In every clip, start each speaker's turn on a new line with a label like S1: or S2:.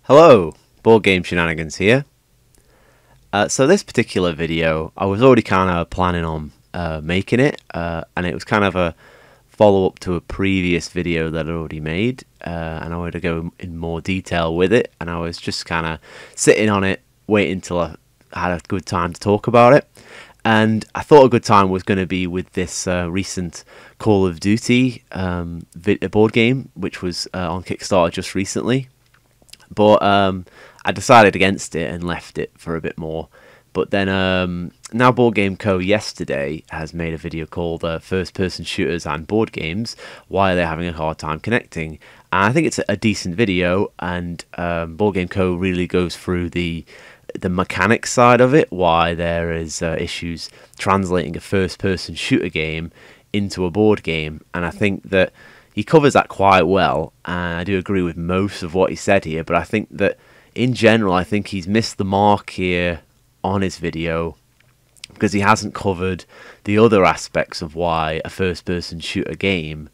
S1: Hello, Board Game Shenanigans here. So this particular video, I was already kind of planning on making it, and it was kind of a follow-up to a previous video that I already made, and I wanted to go in more detail with it, and I was just kind of sitting on it, waiting till I had a good time to talk about it. And I thought a good time was going to be with this recent Call of Duty board game, which was on Kickstarter just recently. But I decided against it and left it for a bit more. But then now BoardGameCo yesterday has made a video called First Person Shooters and Board Games, Why They're Having a Hard Time Connecting. And I think it's a decent video, and BoardGameCo really goes through the mechanics side of it, why there is issues translating a first person shooter game into a board game. And I think that he covers that quite well, and I do agree with most of what he said here, but I think that in general I think he's missed the mark here on his video, because he hasn't covered the other aspects of why a first person shooter game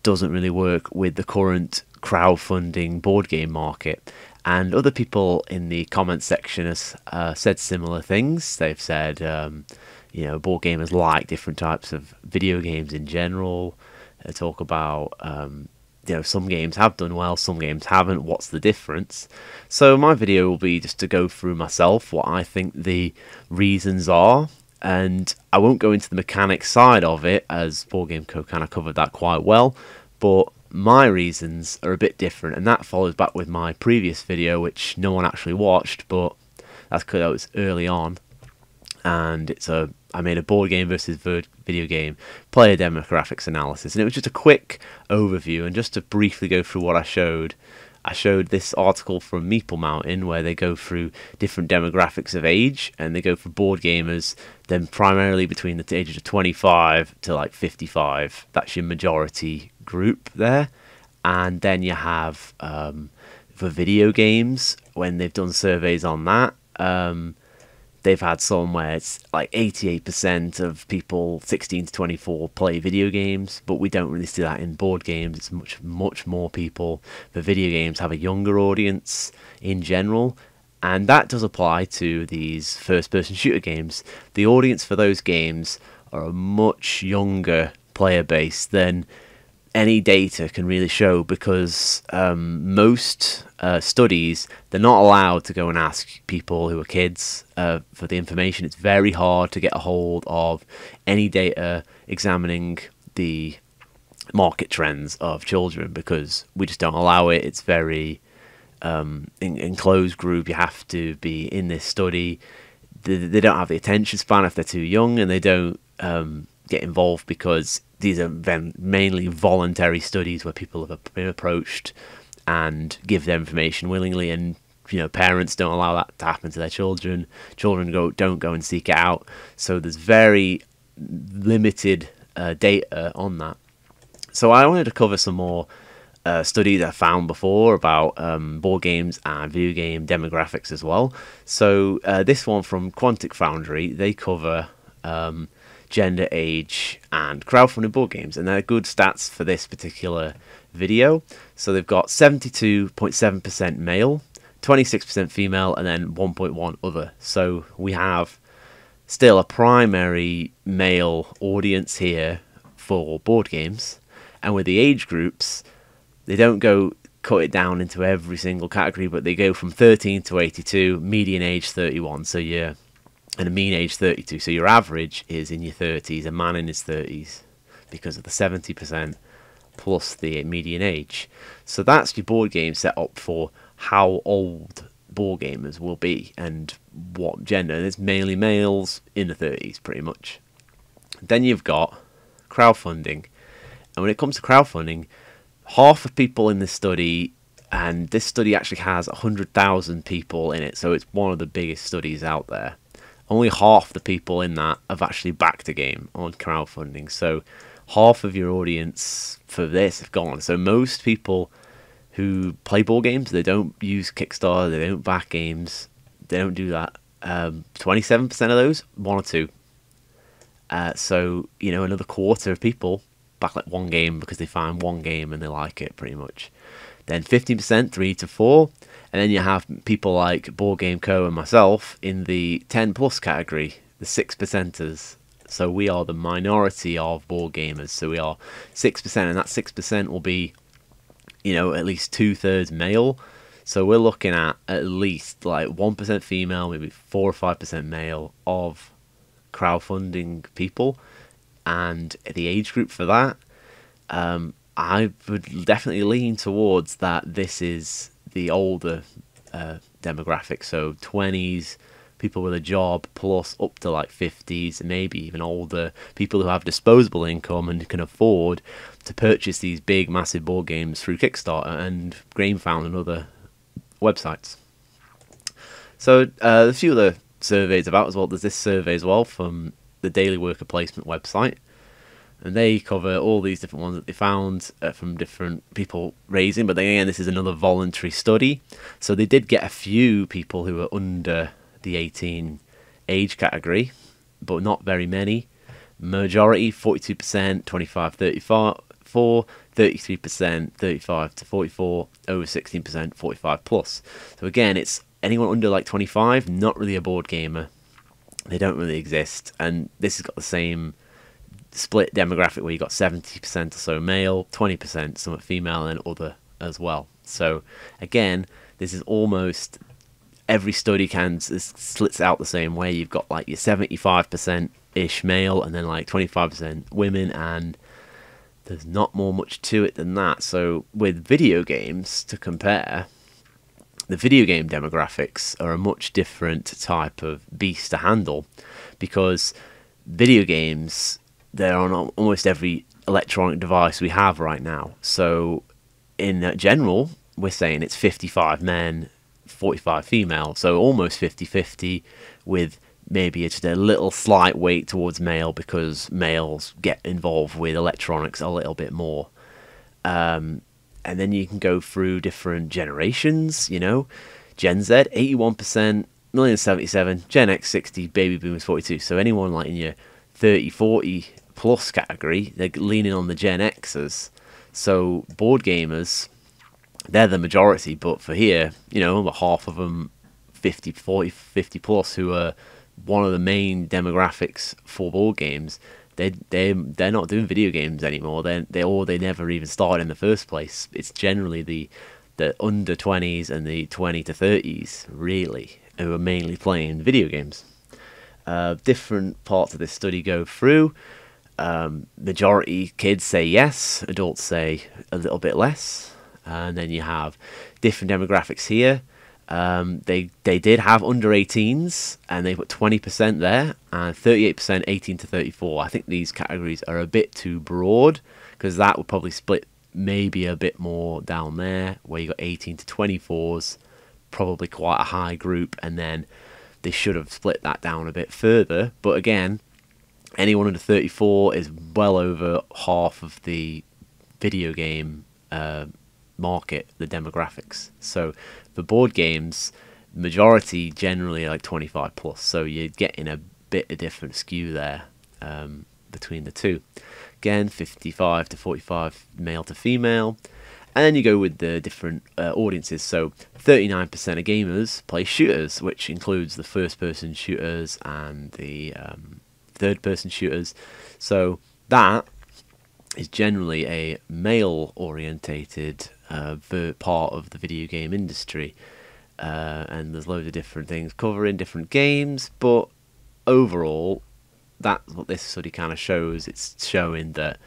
S1: doesn't really work with the current crowdfunding board game market. And other people in the comments section have said similar things. They've said, you know, board gamers like different types of video games in general. They talk about, you know, some games have done well, some games haven't. What's the difference? So my video will be just to go through myself what I think the reasons are. And I won't go into the mechanics side of it, as BoardGameCo kind of covered that quite well. But my reasons are a bit different, and that follows back with my previous video, which no one actually watched, but that's because it was early on, and I made a board game versus video game player demographics analysis, and it was just a quick overview. And just to briefly go through what I showed this article from Meeple Mountain where they go through different demographics of age, and they go for board gamers, then primarily between the ages of 25 to like 55. That's your majority group there. And then you have for video games, when they've done surveys on that, they've had some where it's like 88% of people 16 to 24 play video games, but we don't really see that in board games. It's much more people for video games have a younger audience in general, and that does apply to these first-person shooter games. The audience for those games are a much younger player base than any data can really show, because most studies, they're not allowed to go and ask people who are kids for the information. It's very hard to get a hold of any data examining the market trends of children, because we just don't allow it. It's very enclosed group. You have to be in this study. They don't have the attention span if they're too young, and they don't get involved, because these are mainly voluntary studies where people have been approached and give their information willingly, and you know, parents don't allow that to happen to their children. Children don't go and seek it out. So there's very limited data on that. So I wanted to cover some more studies I found before about board games and video game demographics as well. So this one from Quantic Foundry, they cover gender, age, and crowdfunded board games, and they're good stats for this particular video. So they've got 72.7% male, 26% female, and then 1.1 other. So we have still a primary male audience here for board games, and with the age groups, they don't cut it down into every single category, but they go from 13 to 82, median age 31. So yeah. And a mean age 32, so your average is in your 30s, a man in his 30s, because of the 70% plus the median age. So that's your board game set up for how old board gamers will be and what gender. And it's mainly males in the 30s, pretty much. Then you've got crowdfunding, and when it comes to crowdfunding, half of people in this study, and this study actually has 100,000 people in it, so it's one of the biggest studies out there. Only half the people in that have actually backed a game on crowdfunding. So half of your audience for this have gone. So most people who play board games, they don't use Kickstarter, they don't back games, they don't do that. 27% of those, one or two. So, you know, another quarter of people back like one game because they find one game and they like it pretty much. Then 15%, 3 to 4. And then you have people like BoardGameCo and myself in the 10 plus category, the 6%ers. So we are the minority of board gamers. So we are 6%, and that 6% will be, you know, at least 2/3 male. So we're looking at least like 1% female, maybe 4 or 5% male of crowdfunding people. And the age group for that, I would definitely lean towards that this is the older demographic. So 20s, people with a job, plus up to like 50s, and maybe even older, people who have disposable income and can afford to purchase these big, massive board games through Kickstarter and GameFound and other websites. So a few other surveys about as well. There's this survey as well from the Daily Worker Placement website, and they cover all these different ones that they found from different people raising. But then again, this is another voluntary study, so they did get a few people who were under the 18 age category, but not very many. Majority 42%, 25-34, 33%, 35-44, over 16%, 45 plus. So again, it's anyone under like 25, not really a board gamer. They don't really exist, and this has got the same split demographic where you got 70% or so male, 20% somewhat female, and other as well. So again, this is almost every study slits out the same way. You've got like your 75% ish male, and then like 25% women, and there's not much to it than that. So with video games, to compare, the video game demographics are a much different type of beast to handle, because video games, they're on almost every electronic device we have right now. So in general, we're saying it's 55 men, 45 female, so almost 50-50, with maybe just a little slight weight towards male, because males get involved with electronics a little bit more. And then you can go through different generations, you know. Gen Z, 81%, Millennials 77, Gen X 60, Baby Boomers 42. So anyone like in your 30-40 plus category, they're leaning on the Gen Xers. So board gamers, they're the majority, but for here, you know, about half of them 50 plus, who are one of the main demographics for board games. They're not doing video games anymore. They never even started in the first place. It's generally the under 20s and the 20 to 30s really who are mainly playing video games. Different parts of this study go through. Majority kids say yes, adults say a little bit less. And then you have different demographics here. They did have under 18s, and they put 20% there, and 38% 18 to 34. I think these categories are a bit too broad, because that would probably split maybe a bit more down there, where you got 18 to 24s, probably quite a high group, and then they should have split that down a bit further. But again, anyone under 34 is well over half of the video game market, the demographics. So for board games, majority generally like 25 plus, so you're getting a bit of different skew there between the two. Again, 55 to 45 male to female, and then you go with the different audiences. So 39% of gamers play shooters, which includes the first person shooters and the third person shooters. So that is generally a male orientated part of the video game industry, and there's loads of different things covering different games, but overall that's what this study kind of shows. It's showing that,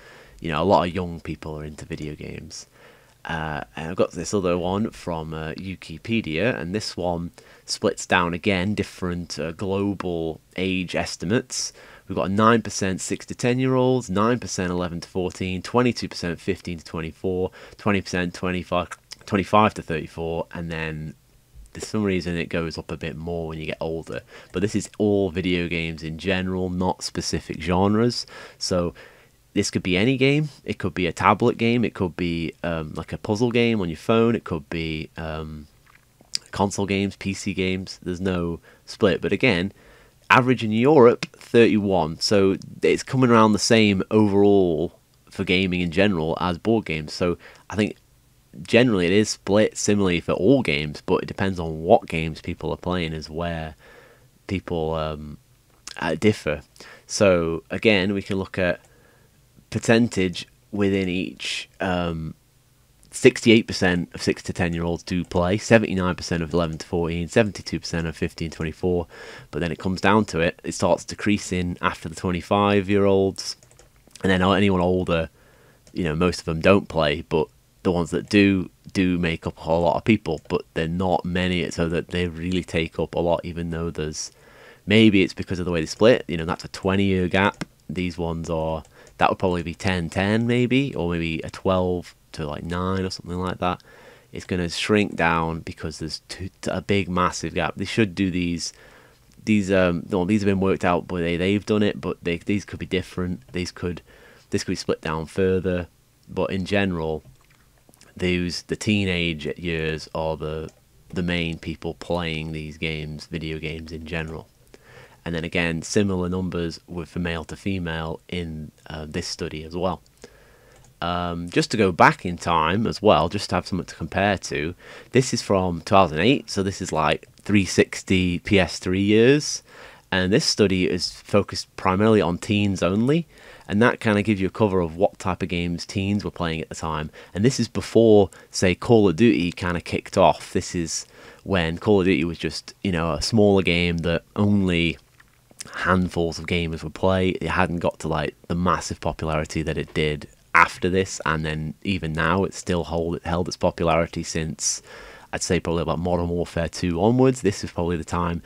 S1: you know, a lot of young people are into video games. And I've got this other one from Ukiepedia, and this one splits down again different global age estimates. We've got 9% 6 to 10 year olds, 9% 11 to 14, 22% 15 to 24, 20% 25 to 34, and then for some reason it goes up a bit more when you get older. But this is all video games in general, not specific genres. So this could be any game. It could be a tablet game. It could be like a puzzle game on your phone. It could be console games, PC games. There's no split. But again, average in Europe, 31. So it's coming around the same overall for gaming in general as board games. So I think generally it is split similarly for all games, but it depends on what games people are playing is where people differ. So again, we can look at percentage within each. 68% of 6 to 10 year olds do play, 79% of 11 to 14, 72% of 15 to 24, but then it comes down to it, it starts decreasing after the 25-year-olds, and then anyone older, you know, most of them don't play, but the ones that do make up a whole lot of people, but they're not many, so that they really take up a lot, even though there's, maybe it's because of the way they split, you know, that's a 20-year gap. These ones are, that would probably be 10-10 maybe, or maybe a 12 to like 9 or something like that. It's going to shrink down because there's a big massive gap. They should do these these have been worked out by they've done it, but these could be different. This could be split down further, but in general, the teenage years are the main people playing these games, video games in general. And then again, similar numbers for male to female in this study as well. Just to go back in time as well, just to have something to compare to, this is from 2008, so this is like 360 PS3 years, and this study is focused primarily on teens only, and that kind of gives you a cover of what type of games teens were playing at the time. And this is before, say, Call of Duty kind of kicked off. This is when Call of Duty was just, you know, a smaller game that only handfuls of gamers would play. It hadn't got to like the massive popularity that it did after this, and then even now it's still held its popularity since, I'd say, probably about Modern Warfare 2 onwards. This is probably the time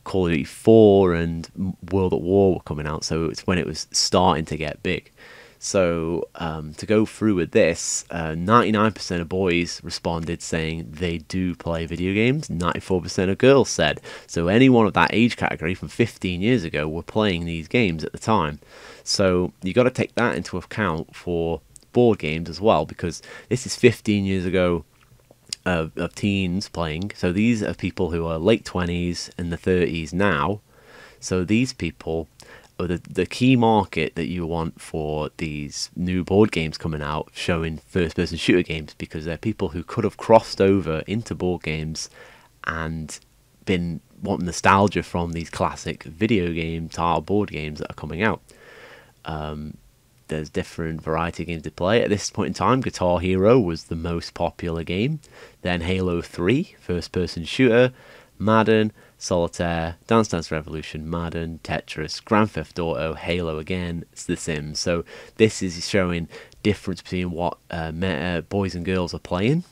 S1: Call of Duty 4 and World at War were coming out, so it's when it was starting to get big. So to go through with this, 99% of boys responded saying they do play video games, 94% of girls said. So anyone of that age category from 15 years ago were playing these games at the time. So you got to take that into account for board games as well, because this is 15 years ago of teens playing. So these are people who are late 20s and the 30s now. So these people are the key market that you want for these new board games coming out showing first-person shooter games, because they're people who could have crossed over into board games and been wanting nostalgia from these classic video game style board games that are coming out. There's different variety of games to play. At this point in time, Guitar Hero was the most popular game. Then Halo 3, first-person shooter, Madden, Solitaire, Dance Dance Revolution, Madden, Tetris, Grand Theft Auto, Halo again, it's The Sims. So this is showing difference between what boys and girls are playing.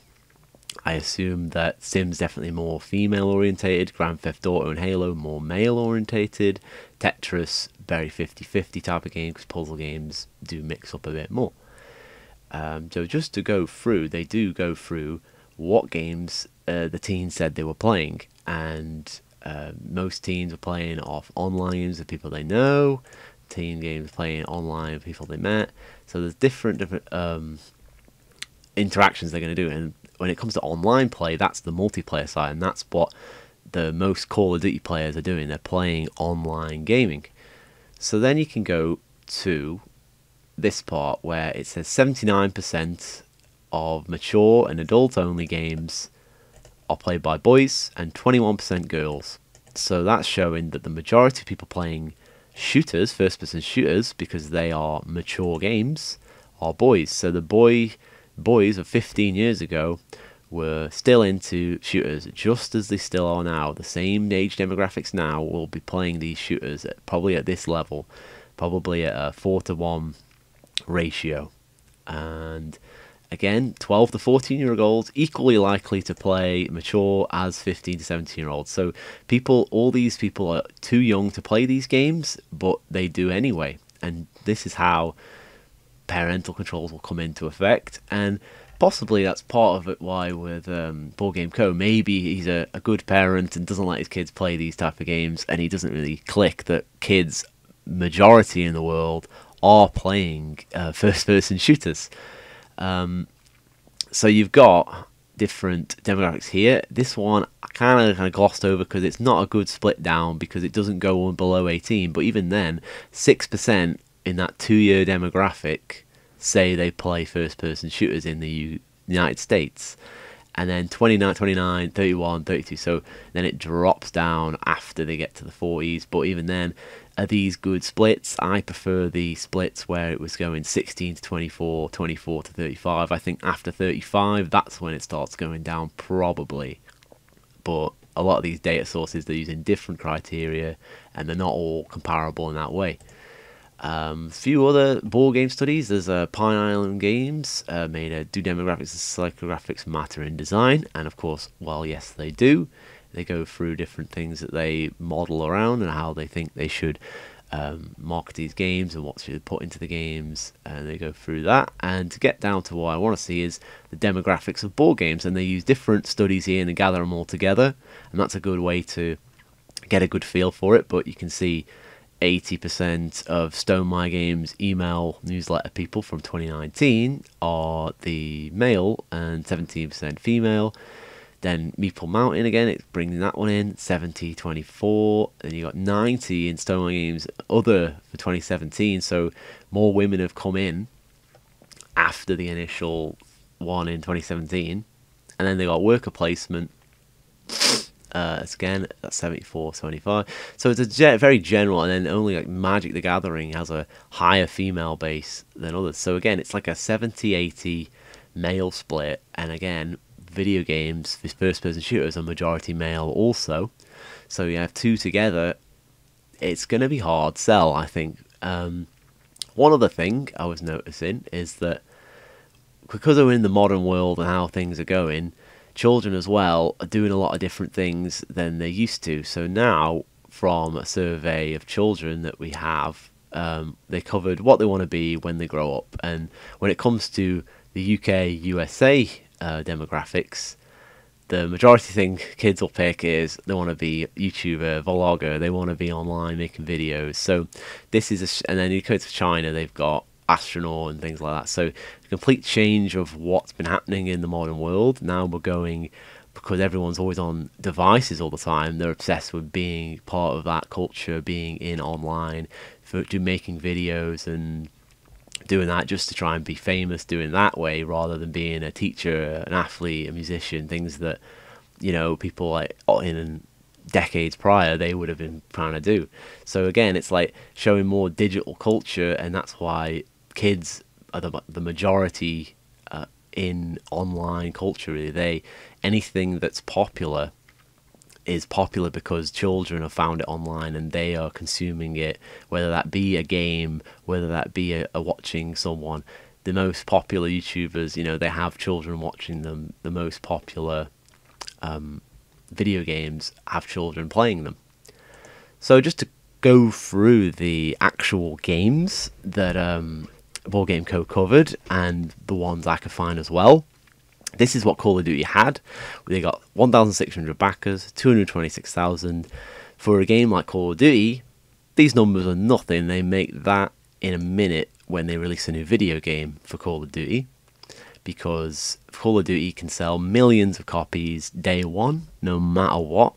S1: I assume that Sims definitely more female orientated, Grand Theft Auto and Halo more male orientated, Tetris very 50-50 type of game, because puzzle games do mix up a bit more. So just to go through, they do go through what games the teens said they were playing, and most teens are playing off online games with people they know, teen games playing online with people they met. So there's different interactions they're going to do, and when it comes to online play, that's the multiplayer side, and that's what the most Call of Duty players are doing. They're playing online gaming. So then you can go to this part where it says 79% of mature and adult-only games are played by boys and 21% girls. So that's showing that the majority of people playing shooters, first-person shooters, because they are mature games, are boys. So the boys of 15 years ago were still into shooters, just as they still are now. The same age demographics now will be playing these shooters probably at this level, probably at a 4-to-1 ratio. And again, 12 to 14-year-olds equally likely to play mature as 15 to 17-year-olds. So all these people are too young to play these games, but they do anyway. And this is how parental controls will come into effect, and possibly that's part of it why with BoardGameCo, maybe he's a good parent and doesn't let his kids play these type of games, and he doesn't really click that kids, majority in the world, are playing first-person shooters. So you've got different demographics here. This one I kind of glossed over because it's not a good split down, because it doesn't go on below 18, but even then 6% in that 2-year demographic say they play first-person shooters in the United States. And then 29, 29, 31, 32. So then it drops down after they get to the 40s. But even then, are these good splits? I prefer the splits where it was going 16 to 24, 24 to 35. I think after 35, that's when it starts going down probably. But a lot of these data sources, they're using different criteria and they're not all comparable in that way. A few other board game studies. There's Pine Island Games made a Do Demographics and Psychographics Matter in Design? And of course, well, yes, they do. They go through different things that they model around and how they think they should market these games and what should put into the games, and they go through that. And to get down to what I want to see is the demographics of board games, and they use different studies here and they gather them all together, and that's a good way to get a good feel for it. But you can see 80% of Stone My Games email newsletter people from 2019 are the male and 17% female. Then Meeple Mountain again, it's bringing that one in, 70-24. Then you got 90 in Stone My Games other for 2017. So more women have come in after the initial one in 2017. And then they got worker placement. Again, that's 74-75. So it's a very general, and then only like Magic the Gathering has a higher female base than others. So again, it's like a 70-80 male split, and again, video games, these first-person shooters are majority male also. So you have two together, it's going to be hard sell, I think. One other thing I was noticing is that because we're in the modern world and how things are going, children as well are doing a lot of different things than they used to. So now, from a survey of children that we have, they covered what they want to be when they grow up. And when it comes to the UK, USA demographics, the majority thing kids will pick is they want to be YouTuber, vlogger, they want to be online making videos. So this is, and then you go to China, they've got astronaut and things like that. So a complete change of what's been happening in the modern world. Now we're going, because everyone's always on devices all the time, they're obsessed with being part of that culture, being in online, making videos and doing that just to try and be famous, doing that way, rather than being a teacher, an athlete, a musician, things that, you know, people like in decades prior they would have been trying to do. So again, it's like showing more digital culture, and that's why kids are the majority in online culture. Really, anything that's popular is popular because children have found it online and they are consuming it, whether that be a game, whether that be a watching someone. The most popular YouTubers, you know, they have children watching them. The most popular video games have children playing them. So just to go through the actual games that BoardGameCo covered, and the ones I could find as well. This is what Call of Duty had. They got 1,600 backers, 226,000. For a game like Call of Duty, these numbers are nothing. They make that in a minute when they release a new video game for Call of Duty, because Call of Duty can sell millions of copies day one, no matter what,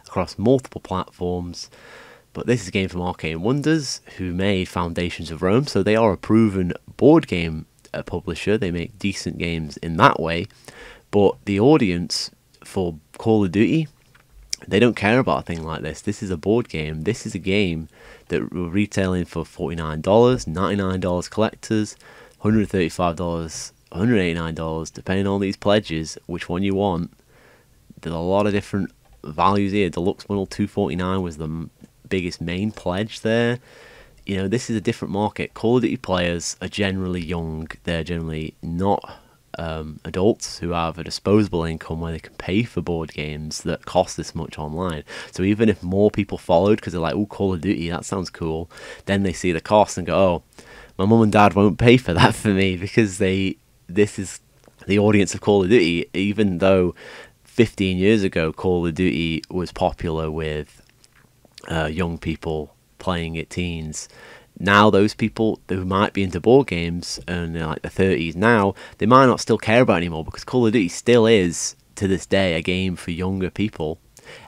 S1: across multiple platforms. But this is a game from Arcane Wonders, who made Foundations of Rome, so they are a proven board game publisher. They make decent games in that way, but the audience for Call of Duty, they don't care about a thing like this. This is a board game. This is a game that we're retailing for $49, $99 collectors, $135, $189, depending on these pledges, which one you want. There's a lot of different values here. Deluxe bundle $249 was the biggest main pledge there. You know, this is a different market. Call of Duty players are generally young. They're generally not adults who have a disposable income where they can pay for board games that cost this much online. So even if more people followed because they're like, oh, Call of Duty, that sounds cool, then they see the cost and go, oh, my mum and dad won't pay for that for me, because this is the audience of Call of Duty. Even though 15 years ago Call of Duty was popular with young people playing it, teens, now those people who might be into board games and they're like the 30s now, they might not still care about it anymore, because Call of Duty still is to this day a game for younger people,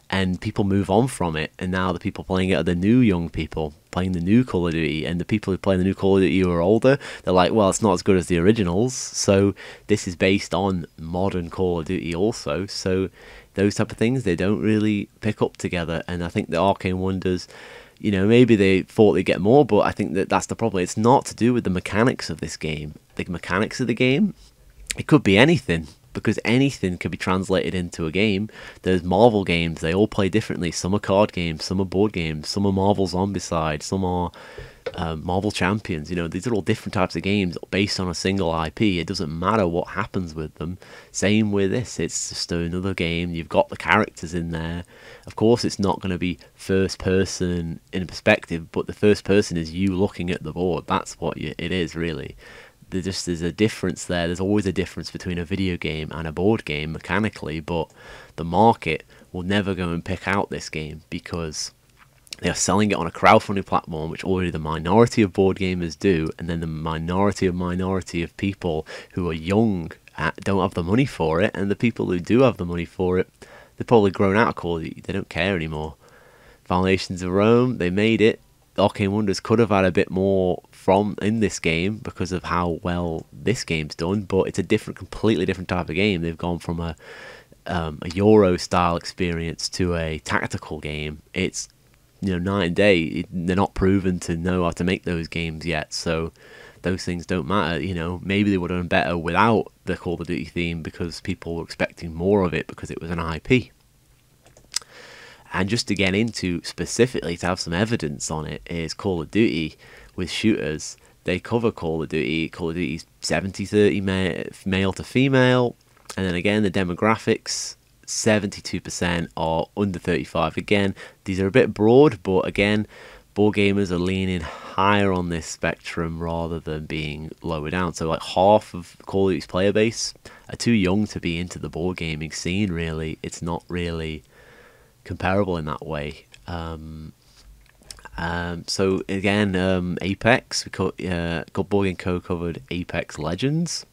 S1: and people move on from it, and now the people playing it are the new young people playing the new Call of Duty, and the people who play the new Call of Duty who are older, they're like, well, it's not as good as the originals, so this is based on modern Call of Duty also, so those type of things, they don't really pick up together. And I think the Arcane Wonders, you know, maybe they thought they'd get more, but I think that that's the problem. It's not to do with the mechanics of this game. The mechanics of the game, it could be anything, because anything can be translated into a game. There's Marvel games, they all play differently. Some are card games, some are board games, some are Marvel Zombicide, some are Marvel Champions. You know, these are all different types of games based on a single IP. It doesn't matter what happens with them. Same with this, it's just another game. You've got the characters in there. Of course, it's not going to be first person in perspective, but the first person is you looking at the board. That's what it is, really. There's a difference there. There's always a difference between a video game and a board game mechanically, but the market will never go and pick out this game because they are selling it on a crowdfunding platform, which already the minority of board gamers do, and then the minority of people who are young don't have the money for it, and the people who do have the money for it, they've probably grown out of Call of Duty. They don't care anymore. Foundations of Rome, they made it. Arcane Wonders could have had a bit more in this game because of how well this game's done, but it's a completely different type of game. They've gone from a Euro style experience to a tactical game. It's, you know, night and day. They're not proven to know how to make those games yet, so those things don't matter. You know, maybe they would have done better without the Call of Duty theme because people were expecting more of it because it was an IP. And just to get into specifically, to have some evidence on it, is Call of Duty with shooters. They cover Call of Duty. Call of Duty's 70-30 male to female. And then again, the demographics, 72% are under 35. Again, these are a bit broad, but again, board gamers are leaning higher on this spectrum rather than being lower down. So like half of Call of Duty's player base are too young to be into the board gaming scene, really. It's not really comparable in that way. So again, Apex, BoardGameCo covered Apex Legends,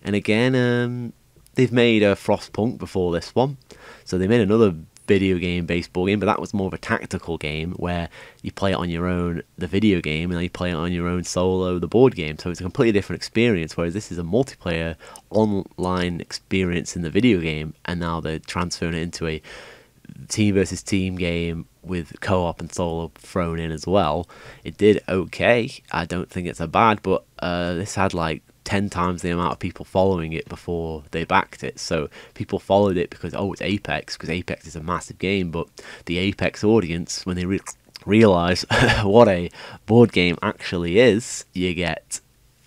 S1: and again, they've made Frostpunk before this one, so they made another video game based board game, but that was more of a tactical game where you play it on your own, the video game, and then you play it on your own solo, the board game. So it's a completely different experience, whereas this is a multiplayer online experience in the video game, and now they're transferring it into a team versus team game with co-op and solo thrown in as well. It did okay. I don't think it's a bad, but this had like 10 times the amount of people following it before they backed it. So people followed it because, oh, it's Apex, because Apex is a massive game. But the Apex audience, when they realize what a board game actually is, you get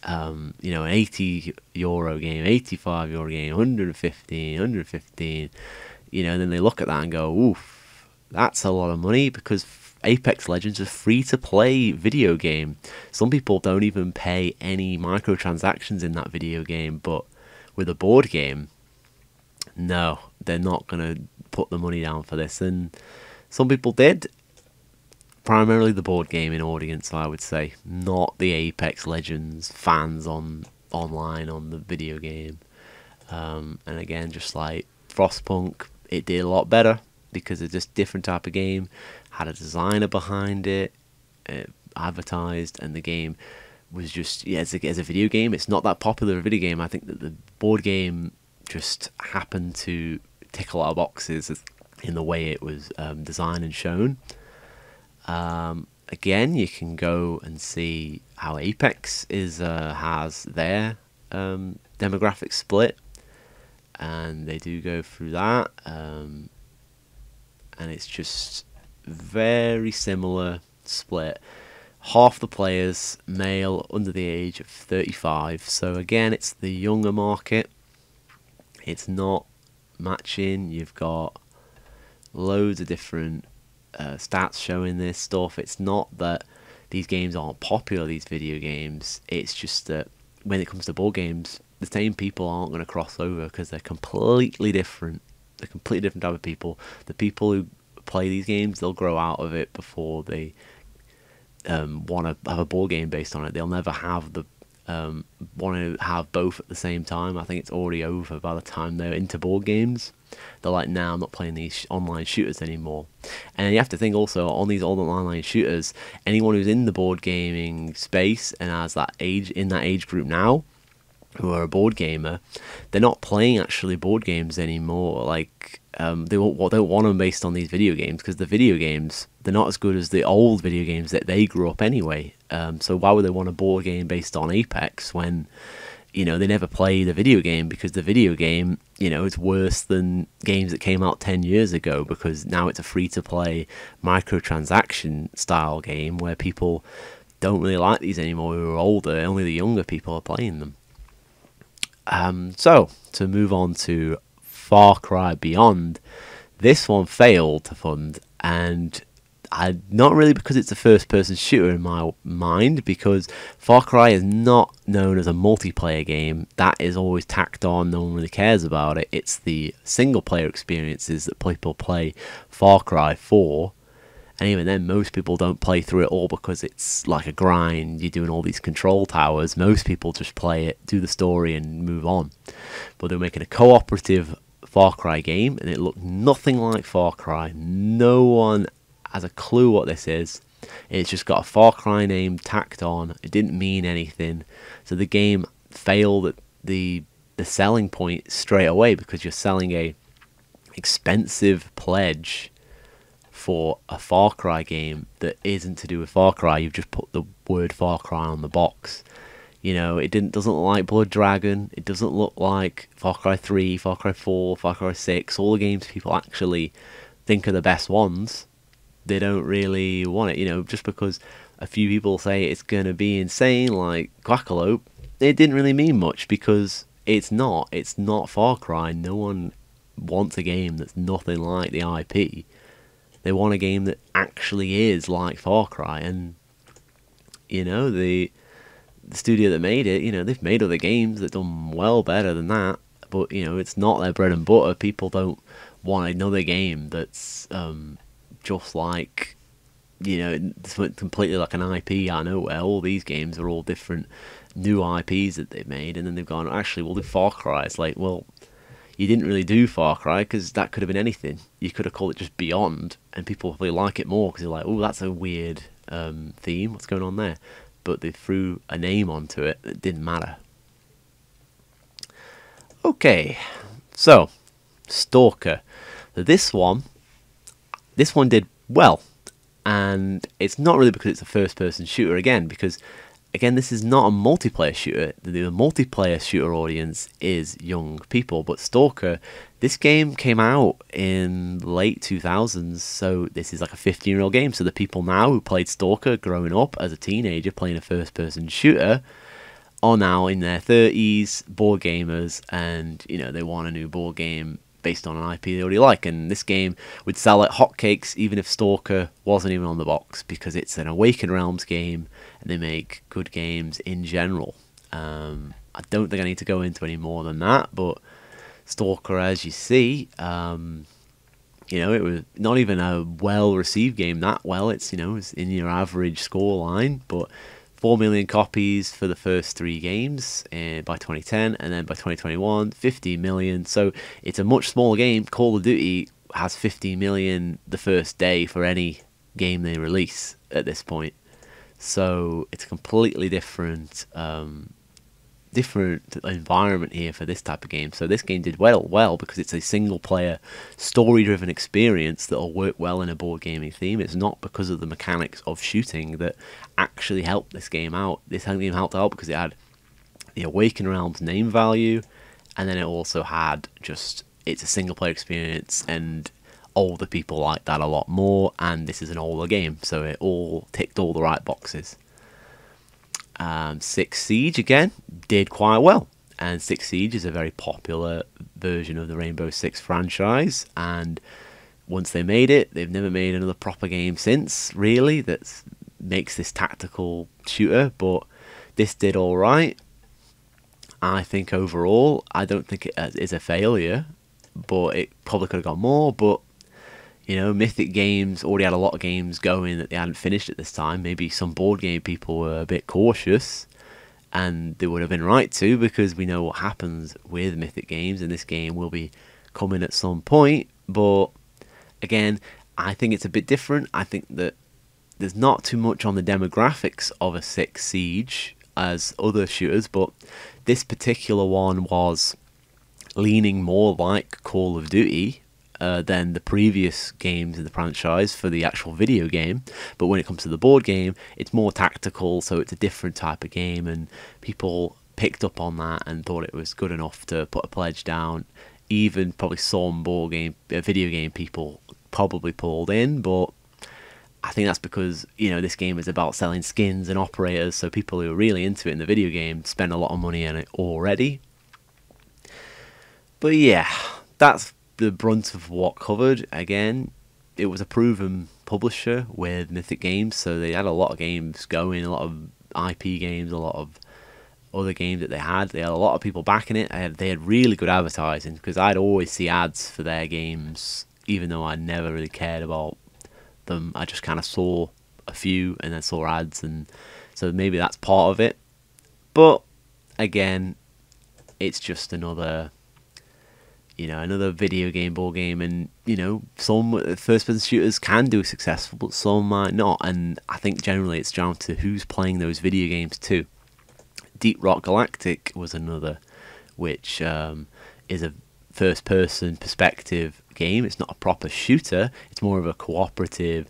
S1: you know, an €80 game, €85 game, 115, you know, and then they look at that and go, oof, that's a lot of money, because Apex Legends is a free-to-play video game. Some people don't even pay any microtransactions in that video game, but with a board game, no, they're not going to put the money down for this. And some people did, primarily the board gaming audience, I would say, not the Apex Legends fans online on the video game. And again, just like Frostpunk, it did a lot better because it's just different type of game, had a designer behind it, advertised, and the game was just, yeah, as a video game, it's not that popular a video game. I think that the board game just happened to tick a lot of boxes in the way it was designed and shown. Again, you can go and see how Apex has their demographic split, and they do go through that, and it's just very similar split. Half the players male under the age of 35, so again, it's the younger market. It's not matching. You've got loads of different stats showing this stuff. It's not that these games aren't popular, these video games, it's just that when it comes to board games, the same people aren't going to cross over because they're completely different. They're completely different type of people. The people who play these games, they'll grow out of it before they want to have a board game based on it. They'll never have the want to have both at the same time. I think it's already over by the time they're into board games. They're like, nah, I'm not playing these online shooters anymore. And you have to think also, on these old online shooters, anyone who's in the board gaming space and has that age, in that age group now, who are a board gamer, they're not playing actually board games anymore. Like, they don't want them based on these video games, because the video games, they're not as good as the old video games that they grew up anyway. So why would they want a board game based on Apex when, you know, they never play the video game? Because the video game, you know, is worse than games that came out 10 years ago, because now it's a free-to-play microtransaction style game where people don't really like these anymore who are older. Only the younger people are playing them. So, to move on to Far Cry Beyond, this one failed to fund, and not really because it's a first-person shooter in my mind, because Far Cry is not known as a multiplayer game. That is always tacked on, no one really cares about it. It's the single-player experiences that people play Far Cry for. And even then, most people don't play through it all because it's like a grind. You're doing all these control towers. Most people just play it, do the story, and move on. But they're making a cooperative Far Cry game, and it looked nothing like Far Cry. No one has a clue what this is. It's just got a Far Cry name tacked on. It didn't mean anything. So the game failed at the selling point straight away, because you're selling a expensive pledge for a Far Cry game that isn't to do with Far Cry. You've just put the word Far Cry on the box. You know, it doesn't look like Blood Dragon. It doesn't look like Far Cry 3, Far Cry 4, Far Cry 6. All the games people actually think are the best ones. They don't really want it. You know, just because a few people say it's going to be insane, like Quackalope, it didn't really mean much, because it's not. It's not Far Cry. No one wants a game that's nothing like the IP. They want a game that actually is like Far Cry. And, you know, the studio that made it, you know, they've made other games that done well better than that, but, you know, it's not their bread and butter. People don't want another game that's just like, you know, it's completely like an IP out of nowhere. All these games are all different new IPs that they've made, and then they've gone, actually, we'll do Far Cry. It's like, well, you didn't really do Far Cry, because that could have been anything. You could have called it just Beyond, and people probably like it more, because they're like, oh, that's a weird theme, what's going on there? But they threw a name onto it that didn't matter. Okay, so S.T.A.L.K.E.R. So this one did well, and it's not really because it's a first-person shooter again, because again, this is not a multiplayer shooter. The multiplayer shooter audience is young people, but S.T.A.L.K.E.R, this game came out in late 2000s, so this is like a 15-year-old game. So the people now who played S.T.A.L.K.E.R growing up as a teenager playing a first-person shooter are now in their 30s, board gamers, and, you know, they want a new board game based on an IP they already like. And this game would sell like hotcakes even if S.T.A.L.K.E.R wasn't even on the box, because it's an Awakened Realms game, and they make good games in general. I don't think I need to go into any more than that, but S.T.A.L.K.E.R, as you see, you know, it was not even a well-received game that well. It's, you know, it's in your average score line, but 4 million copies for the first 3 games by 2010, and then by 2021, 50 million. So it's a much smaller game. Call of Duty has 50 million the first day for any game they release at this point. So it's a completely different environment here for this type of game. So this game did well because it's a single player story driven experience that will work well in a board gaming theme. It's not because of the mechanics of shooting that actually helped this game out. This game helped out because it had the Awakened Realms name value, and then it also had just, it's a single player experience, and older people like that a lot more, and this is an older game, so it all ticked all the right boxes. 6 Siege again did quite well, and 6 Siege is a very popular version of the Rainbow Six franchise, and once they made it, they've never made another proper game since, really, that makes this tactical shooter. But this did alright. I think overall, I don't think it is a failure, but it probably could have got more. But, you know, Mythic Games already had a lot of games going that they hadn't finished at this time. Maybe some board game people were a bit cautious, and they would have been right to, because we know what happens with Mythic Games, and this game will be coming at some point, but again, I think it's a bit different. I think that there's not too much on the demographics of a 6 Siege as other shooters, but this particular one was leaning more like Call of Duty than the previous games in the franchise for the actual video game. But when it comes to the board game, it's more tactical, so it's a different type of game, and people picked up on that and thought it was good enough to put a pledge down. Even probably some video game people probably pulled in, but I think that's because, you know, this game is about selling skins and operators, so people who are really into it in the video game spend a lot of money on it already. But yeah, that's the brunt of what covered. Again, it was a proven publisher with Mythic Games, so they had a lot of games going, a lot of IP games, a lot of other games that they had. They had a lot of people backing it. They had really good advertising, because I'd always see ads for their games, even though I never really cared about them. I just kind of saw a few and then saw ads, and so maybe that's part of it. But again, it's just another, you know, another video game, board game, and you know, some first-person shooters can do successful, but some might not. And I think generally it's down to who's playing those video games too. Deep Rock Galactic was another, which is a first-person perspective game. It's not a proper shooter. It's more of a cooperative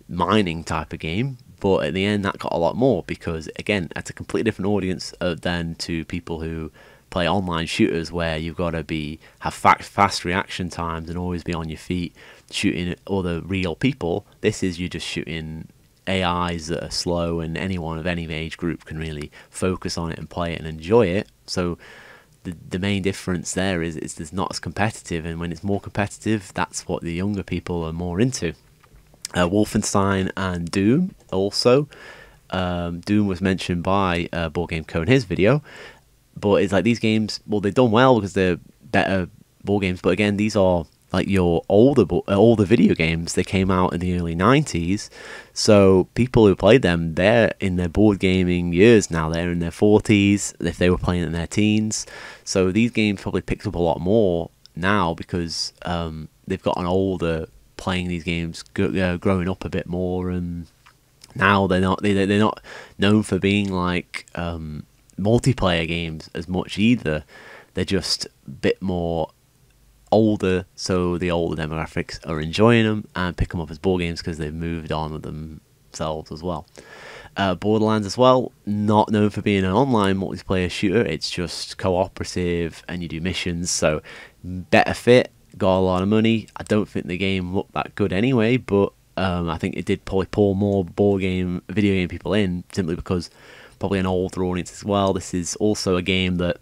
S1: mining type of game. But at the end, that got a lot more, because again, that's a completely different audience than to people who play online shooters, where you've got to have fast reaction times and always be on your feet shooting other real people. This is you just shooting AIs that are slow, and anyone of any age group can really focus on it and play it and enjoy it. So the main difference there is it's not as competitive, and when it's more competitive, that's what the younger people are more into. Wolfenstein and Doom also. Doom was mentioned by BoardGameCo in his video, but it's like these games, well, they've done well because they're better board games, but again, these are like your older video games. They came out in the early 90s, so people who played them, they're in their board gaming years now. They're in their 40s if they were playing in their teens. So these games probably picked up a lot more now, because they've gotten older playing these games, growing up a bit more, and now they're not known for being like multiplayer games as much either. They're just a bit more older, so the older demographics are enjoying them and pick them up as board games because they've moved on with themselves as well. Borderlands as well, not known for being an online multiplayer shooter. It's just cooperative and you do missions, so better fit, got a lot of money. I don't think the game looked that good anyway, but I think it did probably pull more video game people in, simply because probably an older audience as well. This is also a game that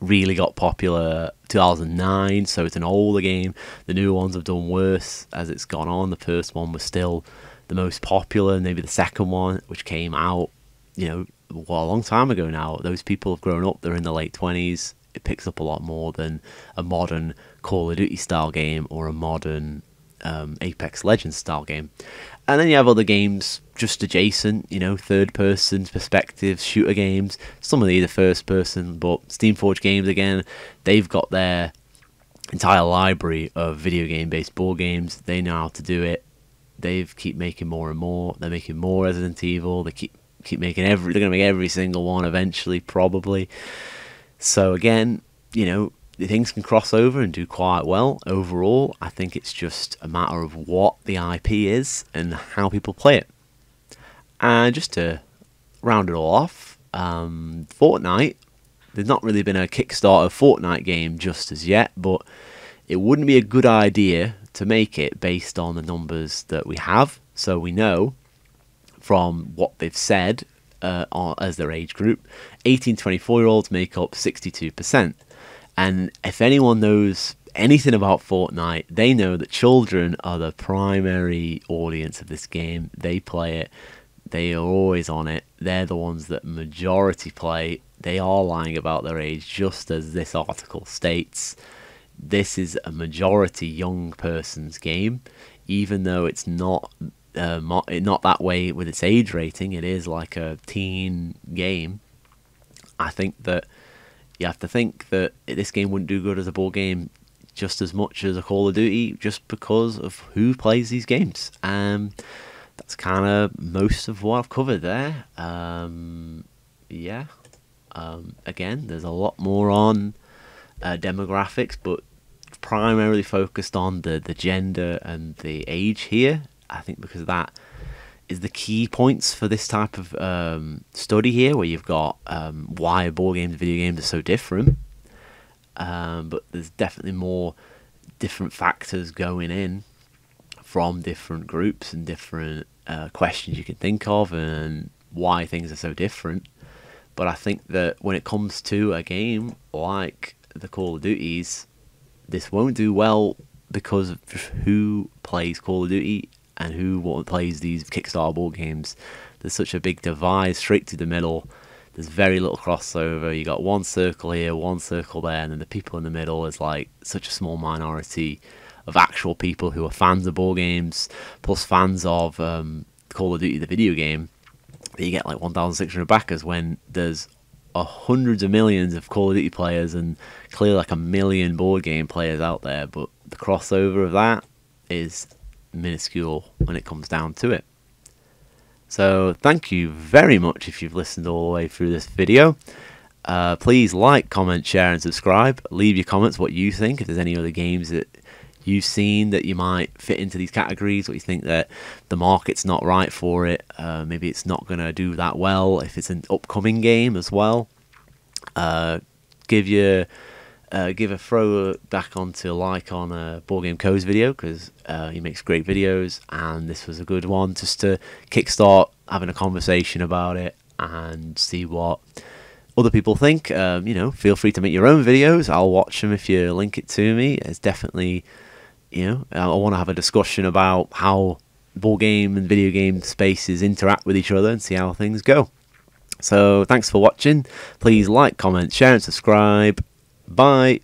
S1: really got popular 2009, so it's an older game. The newer ones have done worse as it's gone on. The first one was still the most popular, maybe the second one, which came out, you know, well, a long time ago now. Those people have grown up, they're in the late 20s. It picks up a lot more than a modern Call of Duty style game or a modern Apex Legends style game. And then you have other games just adjacent, you know, third-person perspective shooter games. Some of these are first-person, but Steamforged Games, again, they've got their entire library of video game-based board games. They know how to do it. They keep making more and more. They're making more Resident Evil. They keep making they're going to make every single one eventually, probably. So again, you know, things can cross over and do quite well overall. I think it's just a matter of what the IP is and how people play it. And just to round it all off, Fortnite, there's not really been a Kickstarter Fortnite game just as yet, but it wouldn't be a good idea to make it based on the numbers that we have. So we know from what they've said as their age group, 18-24-year-olds make up 62%. And if anyone knows anything about Fortnite, they know that children are the primary audience of this game. They play it. They are always on it. They're the ones that majority play. They are lying about their age, just as this article states. This is a majority young person's game, even though it's not that way with its age rating. It is like a teen game. I think that you have to think that this game wouldn't do good as a board game just as much as a Call of Duty, just because of who plays these games. That's kind of most of what I've covered there. Yeah. Again, there's a lot more on demographics, but primarily focused on the gender and the age here. I think because that is the key points for this type of study here, where you've got why board games and video games are so different. But there's definitely more different factors going in from different groups and different questions you can think of and why things are so different. But I think that when it comes to a game like the Call of Duties, this won't do well because of who plays Call of Duty and who plays these Kickstarter board games. There's such a big divide straight to the middle. There's very little crossover. You got one circle here, one circle there, and then the people in the middle is like such a small minority of actual people who are fans of board games, plus fans of Call of Duty, the video game. You get like 1,600 backers when there's hundreds of millions of Call of Duty players and clearly like 1 million board game players out there, but the crossover of that is minuscule when it comes down to it. So thank you very much if you've listened all the way through this video. Please like, comment, share and subscribe. Leave your comments what you think, if there's any other games that you've seen that you might fit into these categories, or you think that the market's not right for it, maybe it's not going to do that well if it's an upcoming game as well. Give a throw back onto like on BoardGameCo's video, because he makes great videos, and this was a good one just to kickstart having a conversation about it and see what other people think. You know, feel free to make your own videos. I'll watch them if you link it to me. It's definitely, you know, I want to have a discussion about how board game and video game spaces interact with each other and see how things go. So thanks for watching. Please like, comment, share and subscribe. Bye.